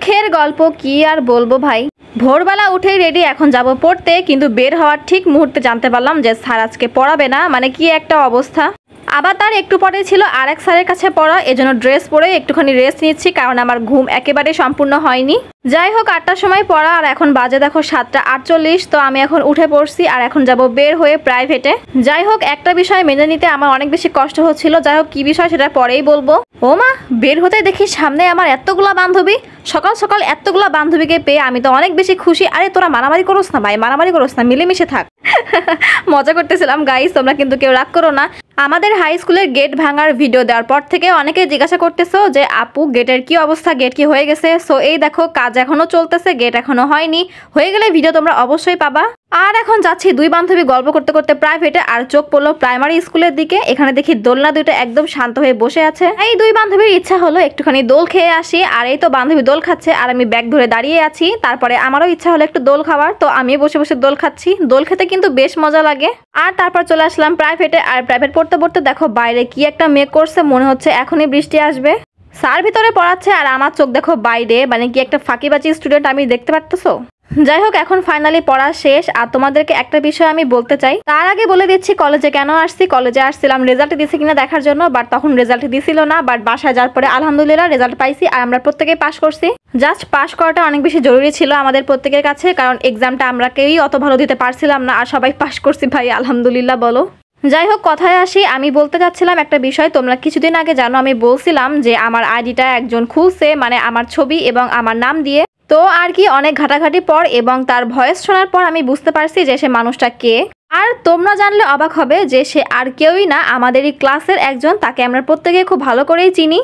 দুঃখের গল্প কি আর বলবো ভাই। ভোরবেলা উঠেই রেডি, এখন যাব পড়তে, কিন্তু বের হওয়ার ঠিক মুহূর্তে জানতে পারলাম যে স্যার আজকে পড়াবে না। মানে কি একটা অবস্থা। আবার তার একটু পরে ছিল আরেক স্যারের কাছে পড়া, এজন্য ড্রেস পরে একটুখানি রেস্ট নিচ্ছি, কারণ আমার ঘুম একেবারে সম্পূর্ণ হয়নি। যাই হোক, 8টার সময় পড়া আর এখন বাজে দেখো 7টা 48। তো আমি এখন উঠে পড়ছি আর এখন যাব বের হয়ে প্রাইভেটে। যাই হোক, একটা বিষয় মেনে নিতে আমার অনেক বেশি কষ্ট হচ্ছিল। যাই হোক, কি বিষয় সেটা পরেই বলবো। ও মা, বের হতে দেখি সামনে আমার এতগুলা বান্ধবী। সকাল সকাল এতগুলা বান্ধবীকে পেয়ে আমি তো অনেক বেশি খুশি। আরে তোরা মারামারি করোস না ভাই, মারামারি করোস না, মিলেমিশে থাক। মজা করতেছিলাম গাইস, তোমরা কিন্তু কেউ রাগ করো না। আমাদের হাই স্কুলের গেট ভাঙার ভিডিও দেওয়ার পর থেকে অনেকে জিজ্ঞাসা করতেছো যে আপু গেটের কি অবস্থা, গেট কি হয়ে গেছে। সো এই দেখো, কাজ এখনো চলতেছে, গেট এখনো হয়নি। হয়ে গেলে ভিডিও তোমরা অবশ্যই পাবা। আর এখন যাচ্ছি দুই বান্ধবী গল্প করতে করতে প্রাইভেটে, আর চোখ পড়লো প্রাইমারি স্কুলের দিকে। এখানে দেখি দোলনা দুইটা একদম শান্ত হয়ে বসে আছে। এই দুই বান্ধবীর ইচ্ছা হলো একটুখানি দোল খেয়ে আসি। আর এই তো বান্ধবী দোল খাচ্ছে আর আমি ব্যাগ ধরে দাঁড়িয়ে আছি। তারপরে আমারও ইচ্ছা হলো একটু দোল খাওয়ার, তো আমি বসে বসে দোল খাচ্ছি। দোল খেতে কিন্তু বেশ মজা লাগে। আর তারপর চলে আসলাম প্রাইভেটে। আর প্রাইভেট পড়তে পড়তে দেখো বাইরে কি একটা মেঘ করছে, মনে হচ্ছে এখনই বৃষ্টি আসবে। স্যার ভিতরে পড়াচ্ছে আর আমার চোখ দেখো বাইরে, মানে কি একটা ফাঁকিবাজি স্টুডেন্ট আমি, দেখতে পারতেছো। যাই হোক, এখন ফাইনালি পড়া শেষ। আর তোমাদেরকে একটা বিষয় আমি বলতে চাই, তার আগে বলে দিচ্ছি কলেজে কেন আসছি। কলেজে আসছিলাম রেজাল্ট দিছে কিনা দেখার জন্য, বাট তখন রেজাল্ট দিছিল না। বাট বাসায় যাওয়ার পরে আলহামদুলিল্লাহ রেজাল্ট পাইছি আর আমরা প্রত্যেকেই পাস করছি। জাস্ট পাস করাটা অনেক বেশি জরুরি ছিল আমাদের প্রত্যেকের কাছে, কারণ এক্সামটা আমরা কেউই অত ভালো দিতে পারছিলাম না, আর সবাই পাস করছি ভাই, আলহামদুলিল্লাহ বলো। যাই হোক, কথায় আসি, আমি বলতে চাচ্ছিলাম একটা বিষয়। তোমরা কিছুদিন আগে জানো আমি বলছিলাম যে আমার আইডিটা একজন খুলছে, মানে আমার ছবি এবং আমার নাম দিয়ে। তো আর কি, অনেক ঘাটাঘাটি পর এবং তার ভয়েস শোনার পর আমি বুঝতে পারছি যে সে মানুষটা কে। আর তোমরা জানলে অবাক হবে যে সে আর কেউই না, আমাদেরই ক্লাসের একজন। তাকে আমরা প্রত্যেকে খুব ভালো করেই চিনি।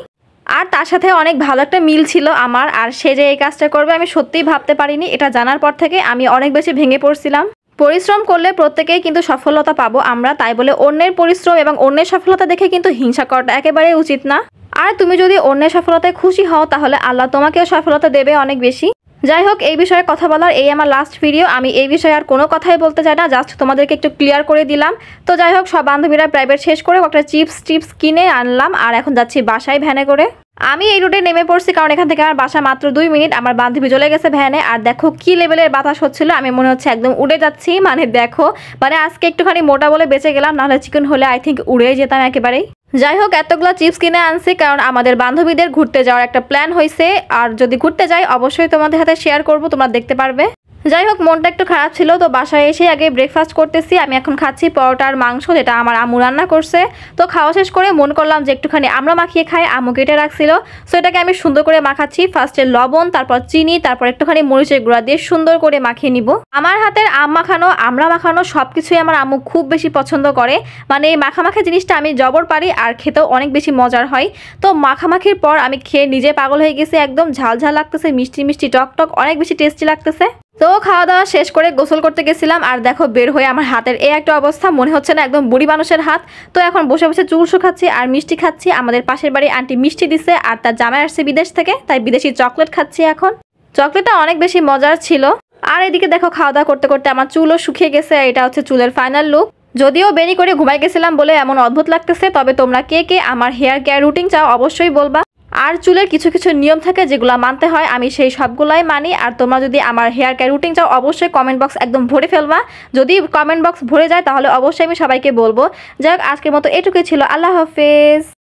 আর তার সাথে অনেক ভালো একটা মিল ছিল আমার। আর সে যে এই কাজটা করবে আমি সত্যিই ভাবতে পারিনি। এটা জানার পর থেকে আমি অনেক বেশি ভেঙে পড়ছিলাম। পরিশ্রম করলে প্রত্যেকেই কিন্তু সফলতা পাবো আমরা, তাই বলে অন্যের পরিশ্রম এবং অন্যের সফলতা দেখে কিন্তু হিংসা করাটা একেবারেই উচিত না। আর তুমি যদি অন্যের সফলতায় খুশি হও তাহলে আল্লাহ তোমাকেও সফলতা দেবে অনেক বেশি। যাই হোক, এই বিষয়ে কথা বলার এই আমার লাস্ট ভিডিও। আমি এই বিষয়ে আর কোনো কথাই বলতে চাই না, জাস্ট তোমাদেরকে একটু ক্লিয়ার করে দিলাম। তো যাই হোক, সব বান্ধবীরা প্রাইভেট শেষ করে একটা চিপস কিনে আনলাম আর এখন যাচ্ছি বাসায় ভ্যানে করে। আমি এই রুটে নেমে পড়ছি কারণ এখান থেকে আমার বাসা মাত্র 2 মিনিট। আমার বান্ধবী চলে গেছে ভ্যানে। আর দেখো কি লেভেলের বাতাস হচ্ছিল, আমি মনে হচ্ছে একদম উড়ে যাচ্ছি। মানে দেখো, মানে আজকে একটুখানি মোটা বলে বেঁচে গেলাম, নাহলে চিকেন হলে আই থিঙ্ক উড়ে যেতাম একেবারেই। যাই হোক, এতগুলো চিপস কিনে আনছি কারণ আমাদের বান্ধবীদের ঘুরতে যাওয়ার একটা প্ল্যান হয়েছে। আর যদি ঘুরতে যাই অবশ্যই তোমাদের হাতে শেয়ার করব, তোমরা দেখতে পারবে। যাই হোক, মনটা একটু খারাপ ছিল, তো বাসায় এসে আগে ব্রেকফাস্ট করতেছি। আমি এখন খাচ্ছি পরোটা আর মাংস, যেটা আমার আম্মু রান্না করছে। তো খাওয়া শেষ করে মন করলাম যে একটুখানি আমরা মাখিয়ে খাই, আম্মু কেটে রাখছিল। সো এটাকে আমি সুন্দর করে মাখাচ্ছি। ফার্স্টে লবণ, তারপর চিনি, তারপর একটুখানি মরিচের গুঁড়া দিয়ে সুন্দর করে মাখিয়ে নিব। আমার হাতের আম মাখানো, আমরা মাখানো সবকিছুই আমার আম্মু খুব বেশি পছন্দ করে। মানে এই মাখামাখি জিনিসটা আমি জবর পারি আর খেতেও অনেক বেশি মজার হয়। তো মাখামাখির পর আমি খেয়ে নিজে পাগল হয়ে গেছি, একদম ঝাল ঝাল লাগতেছে, মিষ্টি মিষ্টি টক টক, অনেক বেশি টেস্টি লাগতেছে। তো খাওয়া দাওয়া শেষ করে গোসল করতে গেছিলাম আর দেখো বের হয়ে আমার হাতের এই একটা অবস্থা, মনে হচ্ছে না একদম বুড়ি মানুষের হাত। তো এখন বসে বসে চুল শুকাচ্ছি আর মিষ্টি খাচ্ছি। আমাদের পাশের বাড়ি আন্টি মিষ্টি দিছে আর তার জামাই আসছে বিদেশ থেকে, তাই বিদেশি চকলেট খাচ্ছি এখন। চকলেটটা অনেক বেশি মজার ছিল। আর এদিকে দেখো খাওয়া দাওয়া করতে করতে আমার চুলও শুকিয়ে গেছে। এটা হচ্ছে চুলের ফাইনাল লুক। যদিও বেনি করে ঘুমাই গেছিলাম বলে এমন অদ্ভুত লাগতেছে, তবে তোমরা কে কে আমার হেয়ার কেয়ার রুটিন চাও অবশ্যই বলবা। আর চুলের কিছু কিছু নিয়ম থাকে যেগুলো মানতে হয়, আমি সেই সবগুলাই মানি। আর তোমরা যদি আমার হেয়ার কেয়ার রুটিন চাও অবশ্যই কমেন্ট বক্স একদম ভরে ফেলবা। যদি কমেন্ট বক্স ভরে যায় তাহলে অবশ্যই আমি সবাইকে বলবো। যাই হোক, আজকের মতো এটুকুই ছিল। আল্লাহ হাফেজ।